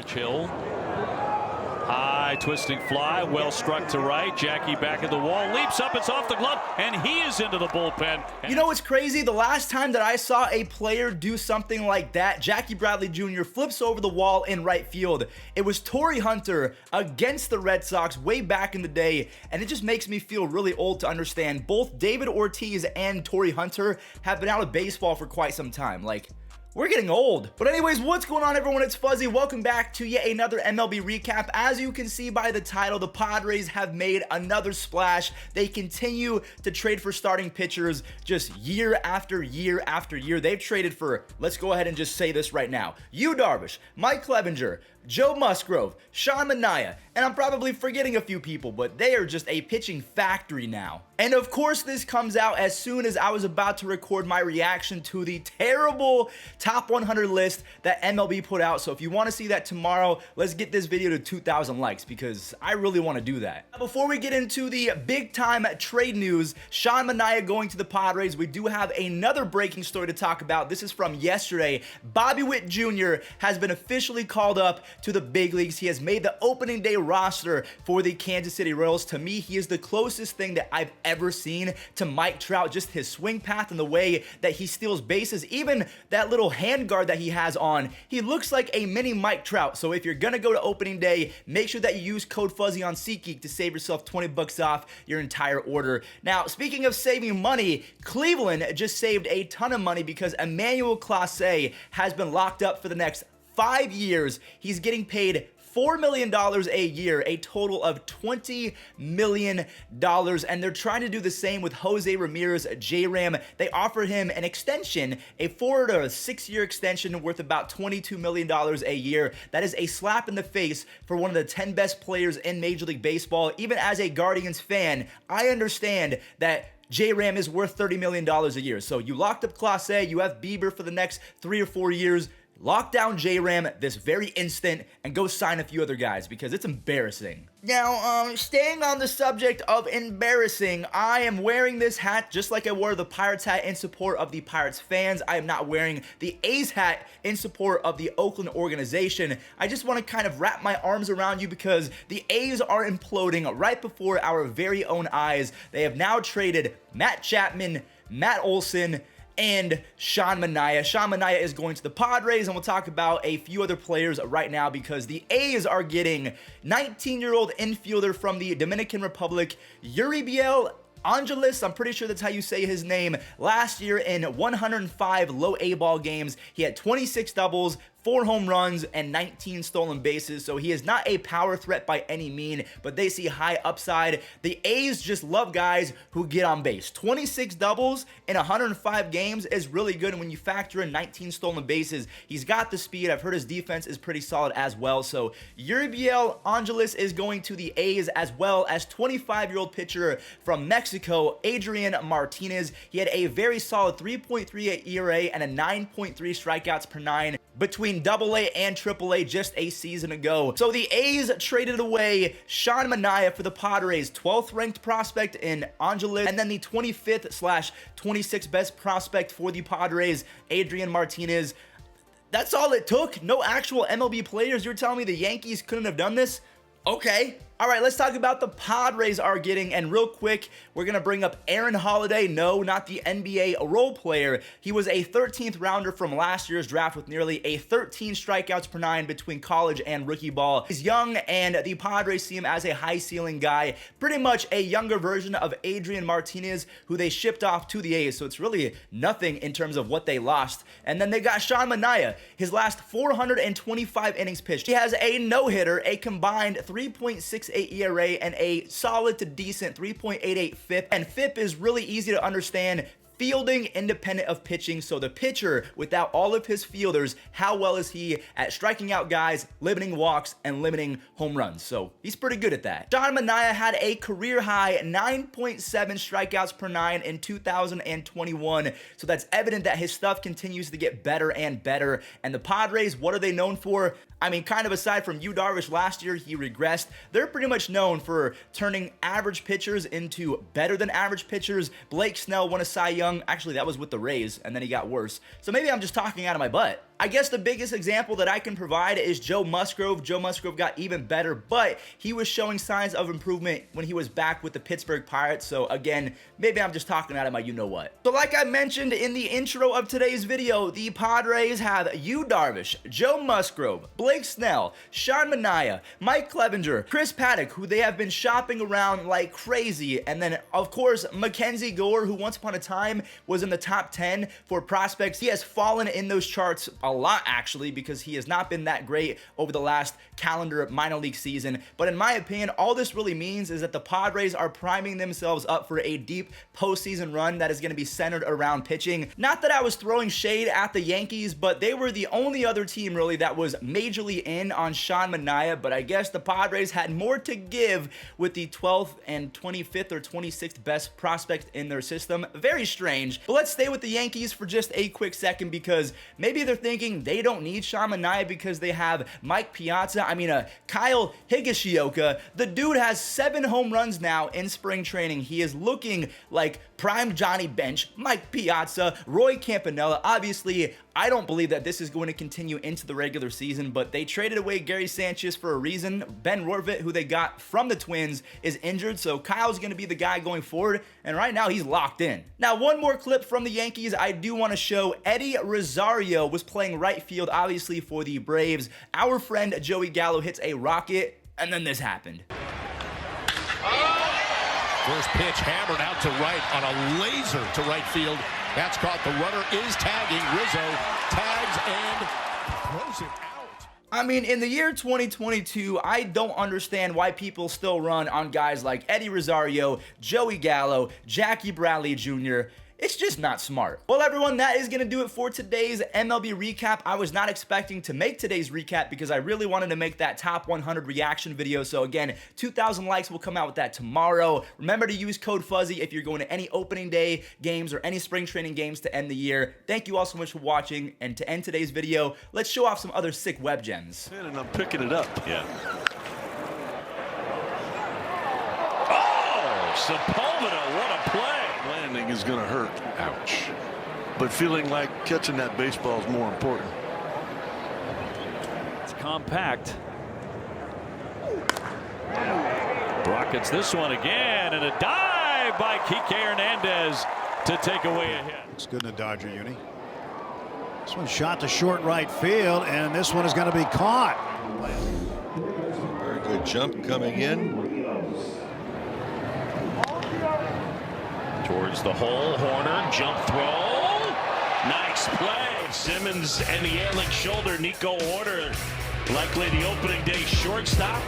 pitch. Hill. High twisting fly, well struck to right. Jackie back at the wall, leaps up, it's off the glove, and he is into the bullpen. You know what's crazy? The last time that I saw a player do something like that, Jackie Bradley Jr. flips over the wall in right field. It was Torrey Hunter against the Red Sox way back in the day, and it just makes me feel really old to understand both David Ortiz and Torrey Hunter have been out of baseball for quite some time. Like, we're getting old. But anyways, what's going on, everyone? It's Fuzzy. Welcome back to yet another MLB recap. As you can see by the title, the Padres have made another splash. They continue to trade for starting pitchers just year after year after year. They've traded for, let's go ahead and just say this right now, Yu Darvish, Mike Clevenger, Joe Musgrove, Sean Manaea, and I'm probably forgetting a few people, but they are just a pitching factory now. And of course, this comes out as soon as I was about to record my reaction to the terrible top 100 list that MLB put out. So if you want to see that tomorrow, let's get this video to 2,000 likes because I really want to do that. Before we get into the big time trade news, Sean Manaea going to the Padres, we do have another breaking story to talk about. This is from yesterday. Bobby Witt Jr. has been officially called up to the big leagues. He has made the opening day roster for the Kansas City Royals. To me, he is the closest thing that I've ever seen to Mike Trout. Just his swing path and the way that he steals bases, even that little hand guard that he has on, he looks like a mini Mike Trout. So if you're gonna go to opening day, make sure that you use code Fuzzy on SeatGeek to save yourself 20 bucks off your entire order. Now, speaking of saving money, Cleveland just saved a ton of money because Emmanuel Clase has been locked up for the next 5 years. He's getting paid $4 million a year, a total of $20 million, and they're trying to do the same with Jose Ramirez J-Ram. They offered him an extension, a 4 to 6 year extension worth about $22 million a year. That is a slap in the face for one of the 10 best players in Major League Baseball. Even as a Guardians fan, I understand that J-Ram is worth $30 million a year. So you locked up Clase, you have Bieber for the next 3 or 4 years. Lock down J-Ram this very instant and go sign a few other guys because it's embarrassing. Now, staying on the subject of embarrassing, I am wearing this hat just like I wore the Pirates hat in support of the Pirates fans. I am not wearing the A's hat in support of the Oakland organization. I just want to kind of wrap my arms around you because the A's are imploding right before our very own eyes. They have now traded Matt Chapman, Matt Olson, and Sean Manaea. Sean Manaea is going to the Padres, and we'll talk about a few other players right now because the A's are getting 19-year-old infielder from the Dominican Republic, Euribiel Angeles, I'm pretty sure that's how you say his name. Last year in 105 low A ball games, he had 26 doubles, 4 home runs, and 19 stolen bases. So he is not a power threat by any mean, but they see high upside. The A's just love guys who get on base. 26 doubles in 105 games is really good. And when you factor in 19 stolen bases, he's got the speed. I've heard his defense is pretty solid as well. So Euribiel Angeles is going to the A's, as well as 25-year-old pitcher from Mexico, Adrian Martinez. He had a very solid 3.38 ERA and a 9.3 strikeouts per 9 between AA and AAA just a season ago. So the A's traded away Sean Manaea for the Padres' 12th ranked prospect in Angeles, and then the 25th/26th best prospect for the Padres, Adrian Martinez. That's all it took? No actual MLB players? You're telling me the Yankees couldn't have done this? Okay. All right, let's talk about the Padres are getting, and real quick, we're going to bring up Aaron Holliday. No, not the NBA role player. He was a 13th rounder from last year's draft with nearly a 13 strikeouts per 9 between college and rookie ball. He's young, and the Padres see him as a high ceiling guy, pretty much a younger version of Adrian Martinez, who they shipped off to the A's, so it's really nothing in terms of what they lost. And then they got Sean Manaea, his last 425 innings pitched. He has a no-hitter, a combined 3.68 ERA, and a solid to decent 3.88 FIP. And FIP is really easy to understand. Fielding independent of pitching. So the pitcher, without all of his fielders, how well is he at striking out guys, limiting walks, and limiting home runs? So he's pretty good at that. Sean Manaea had a career high 9.7 strikeouts per 9 in 2021. So that's evident that his stuff continues to get better and better. And the Padres, what are they known for? I mean, kind of aside from Yu Darvish last year, he regressed. They're pretty much known for turning average pitchers into better than average pitchers. Blake Snell won a Cy Young. Actually, that was with the Rays, and then he got worse. So maybe I'm just talking out of my butt. I guess the biggest example that I can provide is Joe Musgrove. Joe Musgrove got even better, but he was showing signs of improvement when he was back with the Pittsburgh Pirates. So again, maybe I'm just talking out of my you-know-what. So like I mentioned in the intro of today's video, the Padres have Yu Darvish, Joe Musgrove, Blake Snell, Sean Manaea, Mike Clevenger, Chris Paddock, who they have been shopping around like crazy, and then of course Mackenzie Gore, who once upon a time was in the top 10 for prospects. He has fallen in those charts a lot actually, because he has not been that great over the last calendar minor league season. But in my opinion, all this really means is that the Padres are priming themselves up for a deep postseason run that is going to be centered around pitching. Not that I was throwing shade at the Yankees, but they were the only other team really that was majorly in on Sean Manaea, but I guess the Padres had more to give with the 12th and 25th or 26th best prospect in their system. Very strange. But let's stay with the Yankees for just a quick second, because maybe they're thinking they don't need Sean Manaea because they have Mike Piazza. Kyle Higashioka. The dude has 7 home runs now in spring training. He is looking like prime Johnny Bench, Mike Piazza, Roy Campanella. Obviously, I don't believe that this is going to continue into the regular season, but they traded away Gary Sanchez for a reason. Ben Rortvedt, who they got from the Twins, is injured, so Kyle's going to be the guy going forward, and right now he's locked in. Now, one more clip from the Yankees I do want to show. Eddie Rosario was playing right field, obviously, for the Braves. Our friend Joey Gallo hits a rocket, and then this happened. First pitch hammered out to right on a laser to right field. That's caught. The runner is tagging. Rizzo tags and throws it out. In the year 2022, I don't understand why people still run on guys like Eddie Rosario, Joey Gallo, Jackie Bradley Jr. It's just not smart. Well, everyone, that is going to do it for today's MLB recap. I was not expecting to make today's recap because I really wanted to make that top 100 reaction video. So again, 2,000 likes will come out with that tomorrow. Remember to use code Fuzzy if you're going to any opening day games or any spring training games to end the year. Thank you all so much for watching. And to end today's video, let's show off some other sick web gems. And I'm picking it up. Yeah. Oh, Sepulveda, what a play. Landing is going to hurt. Ouch. But feeling like catching that baseball is more important. It's compact. Brock gets this one again, and a dive by Kike Hernandez to take away a hit. It's good in the Dodger uni. This one shot to short right field, and this one is going to be caught. Very good jump coming in. Towards the hole, Horner, jump throw. Nice play. Simmons and the ailing shoulder. Nico Horner, likely the opening day shortstop.